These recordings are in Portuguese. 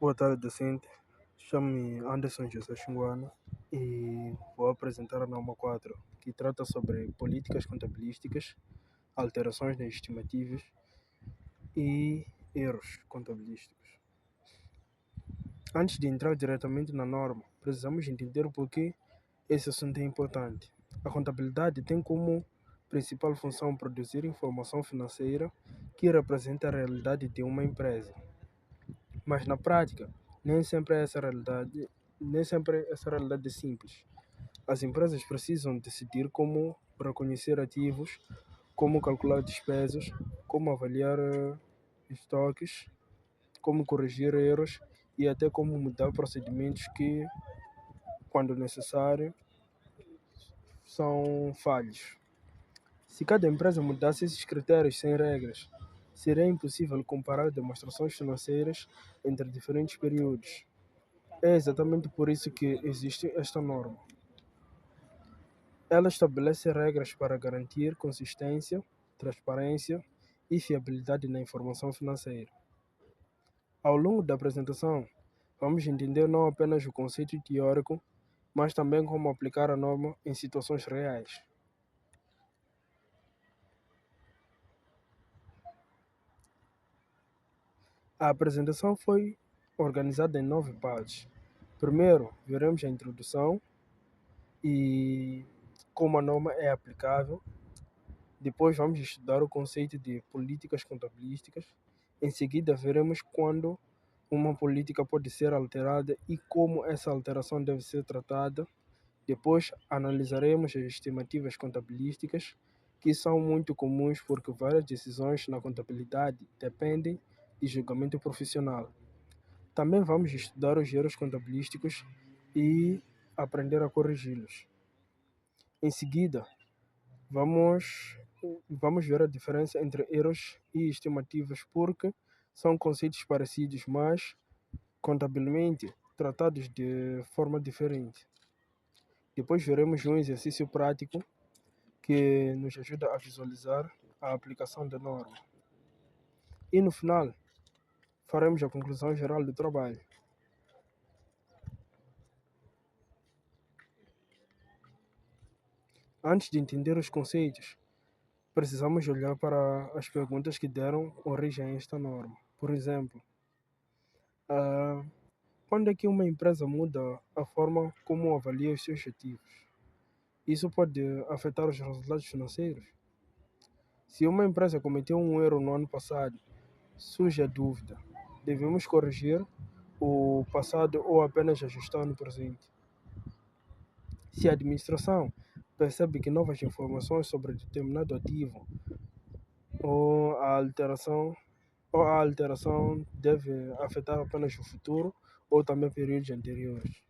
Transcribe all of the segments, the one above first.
Boa tarde, docente. Chamo-me Anderson José Xinguana e vou apresentar a norma 4, que trata sobre políticas contabilísticas, alterações nas estimativas e erros contabilísticos. Antes de entrar diretamente na norma, precisamos entender por que esse assunto é importante. A contabilidade tem como principal função produzir informação financeira que representa a realidade de uma empresa. Mas na prática, nem sempre essa realidade é simples. As empresas precisam decidir como reconhecer ativos, como calcular despesas, como avaliar estoques, como corrigir erros e até como mudar procedimentos que, quando necessário, são falhos. Se cada empresa mudasse esses critérios sem regras, seria impossível comparar demonstrações financeiras entre diferentes períodos. É exatamente por isso que existe esta norma. Ela estabelece regras para garantir consistência, transparência e fiabilidade na informação financeira. Ao longo da apresentação, vamos entender não apenas o conceito teórico, mas também como aplicar a norma em situações reais. A apresentação foi organizada em 9 partes. Primeiro, veremos a introdução e como a norma é aplicável. Depois vamos estudar o conceito de políticas contabilísticas. Em seguida, veremos quando uma política pode ser alterada e como essa alteração deve ser tratada. Depois, analisaremos as estimativas contabilísticas, que são muito comuns porque várias decisões na contabilidade dependem de julgamento profissional. Também vamos estudar os erros contabilísticos e aprender a corrigi-los. Em seguida, vamos ver a diferença entre erros e estimativas, porque são conceitos parecidos, mas contabilmente tratados de forma diferente. Depois veremos um exercício prático que nos ajuda a visualizar a aplicação da norma. E no final, faremos a conclusão geral do trabalho. Antes de entender os conceitos, precisamos olhar para as perguntas que deram origem a esta norma. Por exemplo, quando é que uma empresa muda a forma como avalia os seus ativos? Isso pode afetar os resultados financeiros? Se uma empresa cometeu um erro no ano passado, surge a dúvida: devemos corrigir o passado ou apenas ajustar no presente? Se a administração percebe que novas informações sobre determinado ativo ou a alteração deve afetar apenas o futuro ou também períodos anteriores.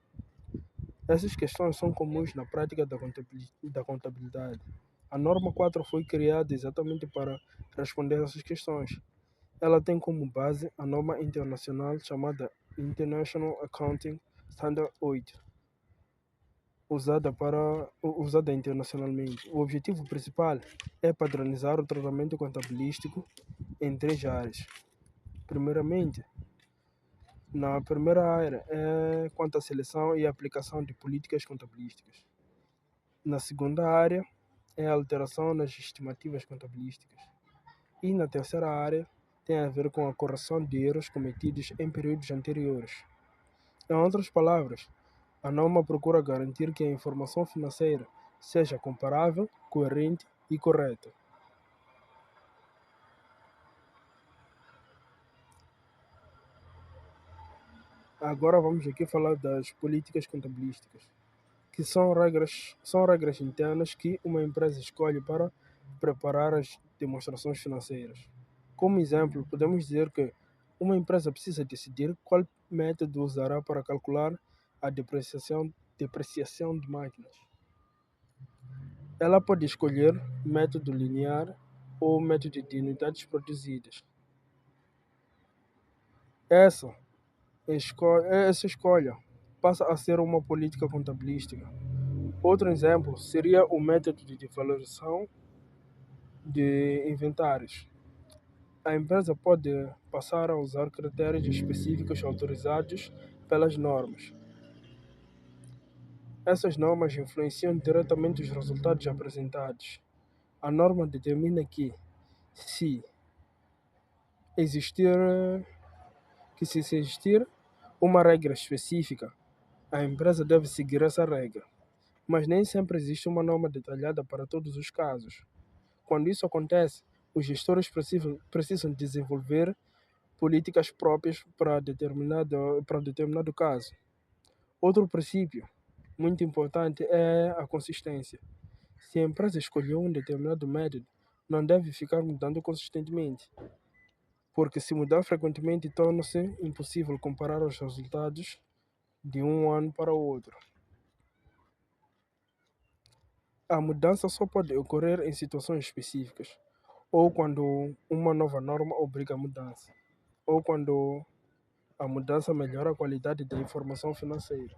Essas questões são comuns na prática da contabilidade. A norma 4 foi criada exatamente para responder a essas questões. Ela tem como base a norma internacional chamada International Accounting Standard 8, usada internacionalmente. O objetivo principal é padronizar o tratamento contabilístico em 3 áreas. Primeiramente, na primeira área é quanto à seleção e aplicação de políticas contabilísticas. Na segunda área é a alteração nas estimativas contabilísticas. E na terceira área tem a ver com a correção de erros cometidos em períodos anteriores. Em outras palavras, a norma procura garantir que a informação financeira seja comparável, coerente e correta. Agora vamos aqui falar das políticas contabilísticas, que são regras internas que uma empresa escolhe para preparar as demonstrações financeiras. Como exemplo, podemos dizer que uma empresa precisa decidir qual método usará para calcular a depreciação de máquinas. Ela pode escolher método linear ou método de unidades produzidas. Essa escolha passa a ser uma política contabilística. Outro exemplo seria o método de valorização de inventários. a empresa pode passar a usar critérios específicos autorizados pelas normas. Essas normas influenciam diretamente os resultados apresentados. A norma determina que, se existir, se existir uma regra específica, a empresa deve seguir essa regra. Mas nem sempre existe uma norma detalhada para todos os casos. Quando isso acontece, os gestores precisam desenvolver políticas próprias para determinado caso. Outro princípio muito importante é a consistência. Se a empresa escolheu um determinado método, não deve ficar mudando consistentemente, porque se mudar frequentemente torna-se impossível comparar os resultados de um ano para o outro. A mudança só pode ocorrer em situações específicas, ou quando uma nova norma obriga a mudança, ou quando a mudança melhora a qualidade da informação financeira.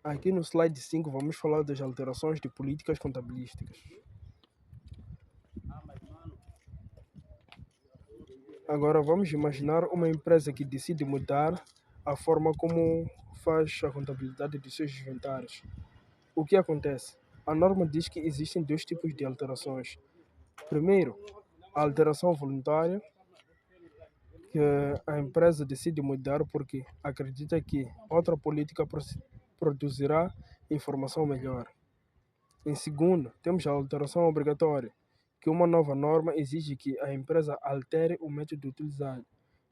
Aqui no slide 5 vamos falar das alterações de políticas contabilísticas. Agora vamos imaginar uma empresa que decide mudar a forma como faz a contabilidade de seus inventários. O que acontece? A norma diz que existem dois tipos de alterações. Primeiro, a alteração voluntária, que a empresa decide mudar porque acredita que outra política produzirá informação melhor. Em segundo, temos a alteração obrigatória, que uma nova norma exige que a empresa altere o método utilizado.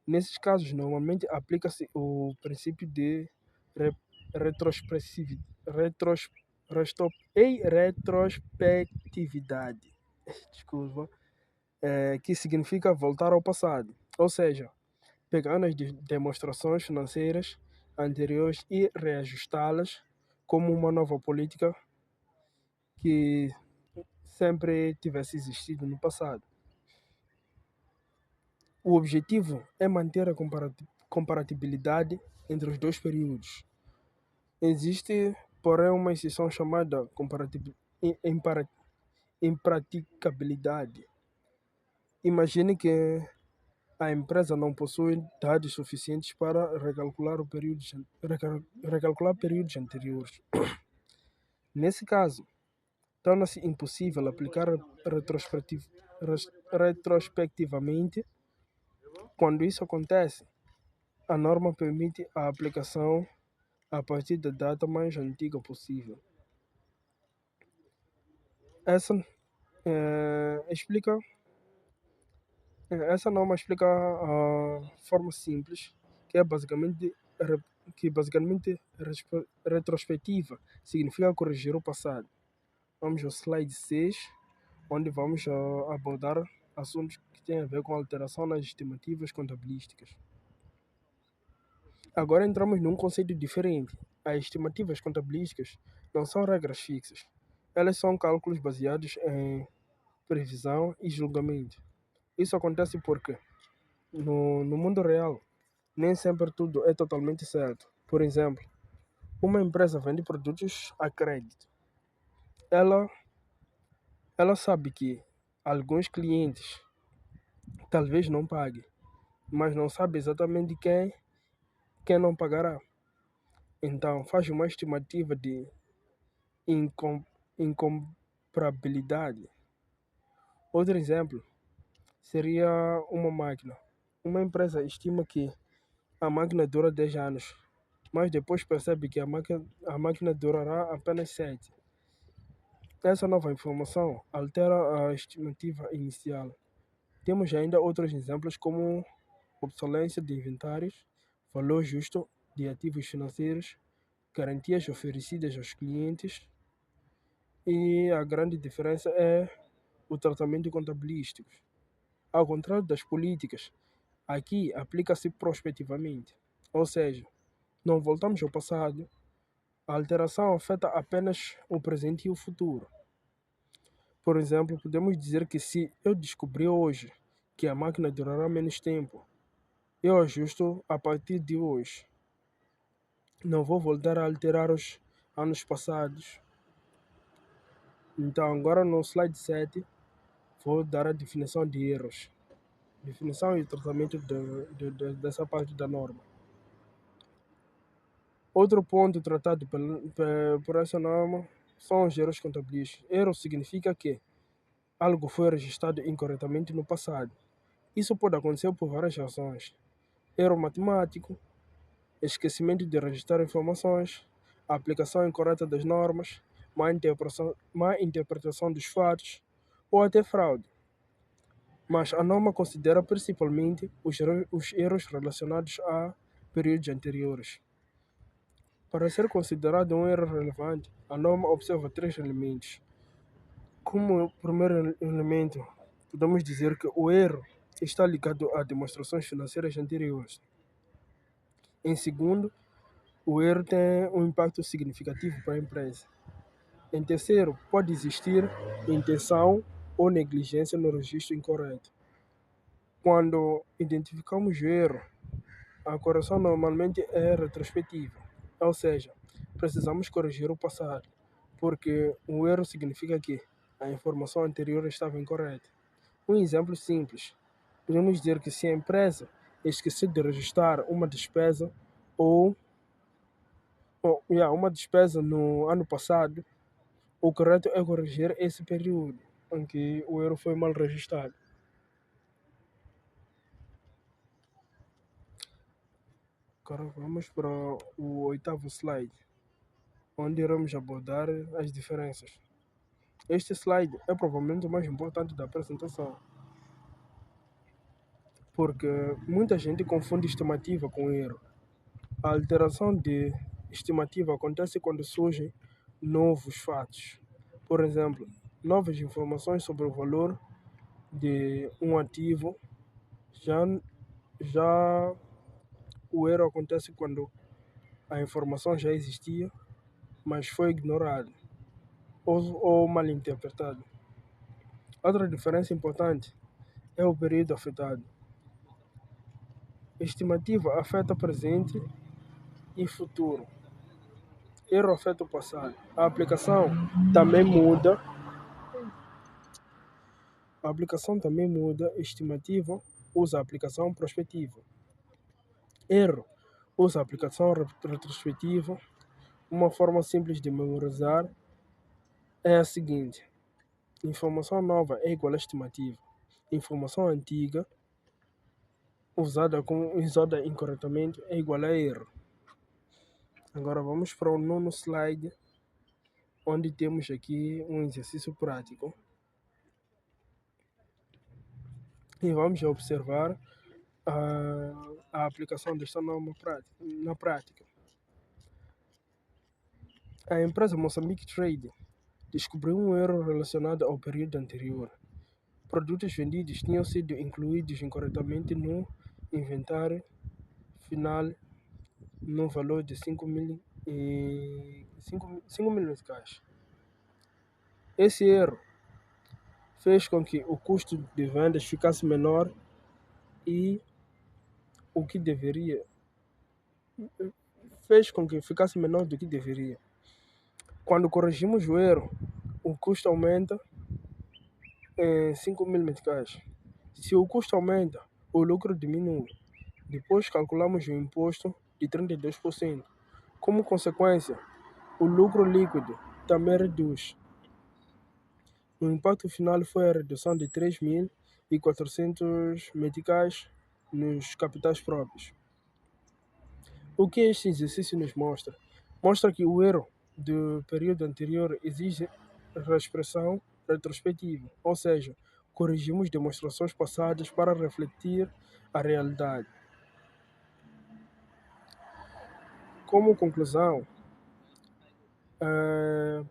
Nesses casos, normalmente aplica-se o princípio de retrospectividade, desculpa, que significa voltar ao passado, ou seja, pegar nas demonstrações financeiras anteriores e reajustá-las como uma nova política que sempre tivesse existido no passado. O objetivo é manter a comparatibilidade entre os dois períodos. Existe, porém, uma exceção chamada impraticabilidade. Imagine que a empresa não possui dados suficientes para recalcular períodos anteriores. Nesse caso, torna-se impossível aplicar retrospectivamente. Quando isso acontece, a norma permite a aplicação a partir da data mais antiga possível. Essa norma explica a forma simples, que basicamente retrospectiva significa corrigir o passado. Vamos ao slide 6, onde vamos abordar assuntos que têm a ver com alteração nas estimativas contabilísticas. Agora entramos num conceito diferente. As estimativas contabilísticas não são regras fixas. Elas são cálculos baseados em previsão e julgamento. Isso acontece porque, no mundo real, nem sempre tudo é totalmente certo. Por exemplo, uma empresa vende produtos a crédito. Ela sabe que alguns clientes talvez não paguem, mas não sabe exatamente quem não pagará. Então, faz uma estimativa de incomprabilidade. Outro exemplo seria uma máquina. Uma empresa estima que a máquina dura 10 anos, mas depois percebe que a máquina durará apenas 7. Essa nova informação altera a estimativa inicial. Temos ainda outros exemplos como obsolescência de inventários, valor justo de ativos financeiros, garantias oferecidas aos clientes, e a grande diferença é o tratamento contabilístico. Ao contrário das políticas, aqui aplica-se prospectivamente, ou seja, não voltamos ao passado, a alteração afeta apenas o presente e o futuro. Por exemplo, podemos dizer que se eu descobrir hoje que a máquina durará menos tempo, eu ajusto a partir de hoje. Não vou voltar a alterar os anos passados. Então, agora no slide 7, vou dar a definição de erros. Definição e tratamento dessa parte da norma. Outro ponto tratado por essa norma são os erros contabilísticos. Erro significa que algo foi registrado incorretamente no passado. Isso pode acontecer por várias razões. Erro matemático, esquecimento de registrar informações, a aplicação incorreta das normas, má interpretação dos fatos ou até fraude. Mas a norma considera principalmente os erros relacionados a períodos anteriores. Para ser considerado um erro relevante, a norma observa 3 elementos. Como primeiro elemento, podemos dizer que o erro está ligado a demonstrações financeiras anteriores. Em segundo, o erro tem um impacto significativo para a empresa. Em terceiro, pode existir intenção ou negligência no registro incorreto. Quando identificamos o erro, a correção normalmente é retrospectiva, ou seja, precisamos corrigir o passado, porque o erro significa que a informação anterior estava incorreta. Um exemplo simples, podemos dizer que se a empresa esqueceu de registrar uma despesa uma despesa no ano passado, o correto é corrigir esse período em que o erro foi mal registrado. Agora vamos para o 8º slide, onde iremos abordar as diferenças. Este slide é provavelmente o mais importante da apresentação, porque muita gente confunde estimativa com erro. A alteração de estimativa acontece quando surgem novos fatos. Por exemplo, novas informações sobre o valor de um ativo. Já o erro acontece quando a informação já existia, mas foi ignorada ou mal interpretada. Outra diferença importante é o período afetado. Estimativa afeta presente e futuro. Erro afeta o passado. A aplicação também muda. Estimativa usa a aplicação prospectiva. Erro usa a aplicação retrospectiva. Uma forma simples de memorizar é a seguinte: informação nova é igual a estimativa. Informação antiga usada incorretamente é igual a erro. Agora vamos para o 9º slide, onde temos aqui um exercício prático. E vamos observar a aplicação desta norma na prática. A empresa Moçambique Trade descobriu um erro relacionado ao período anterior. Produtos vendidos tinham sido incluídos incorretamente no inventário final no valor de 5 mil meticais. Esse erro fez com que o custo de vendas ficasse menor e o que deveria fez com que ficasse menor do que deveria. Quando corrigimos o erro, o custo aumenta em 5 mil meticais. Se o custo aumenta, o lucro diminui. Depois calculamos o imposto de 32%. Como consequência, o lucro líquido também reduz. O impacto final foi a redução de 3.400 meticais nos capitais próprios. O que este exercício nos mostra? Mostra que o erro do período anterior exige reexpressão retrospectiva, ou seja, corrigimos demonstrações passadas para refletir a realidade. Como conclusão,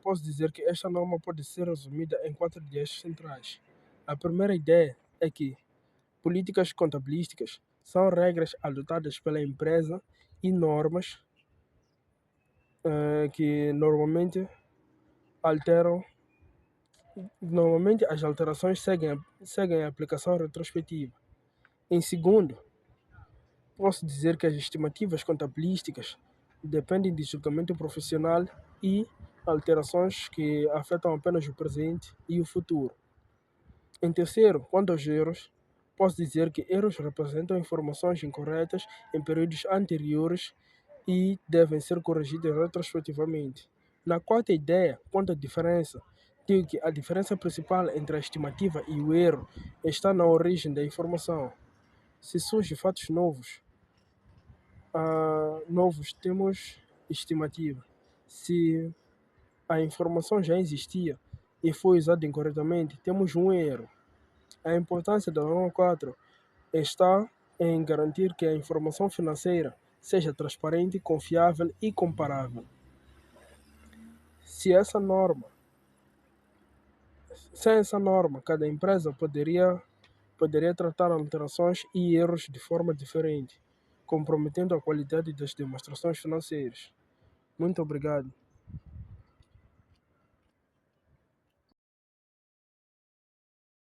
posso dizer que esta norma pode ser resumida em 4 ideias centrais. A primeira ideia é que políticas contabilísticas são regras adotadas pela empresa e normas que normalmente as alterações seguem a aplicação retrospectiva. Em segundo, posso dizer que as estimativas contabilísticas dependem de julgamento profissional e alterações que afetam apenas o presente e o futuro. Em terceiro, quanto aos erros, posso dizer que erros representam informações incorretas em períodos anteriores e devem ser corrigidas retrospectivamente. Na quarta ideia, quanto à diferença, digo que a diferença principal entre a estimativa e o erro está na origem da informação. Se surgem fatos novos temos estimativa. Se a informação já existia e foi usada incorretamente, temos um erro. A importância da norma 4 está em garantir que a informação financeira seja transparente, confiável e comparável. Se essa norma, Sem essa norma, cada empresa poderia tratar alterações e erros de forma diferente, comprometendo a qualidade das demonstrações financeiras. Muito obrigado.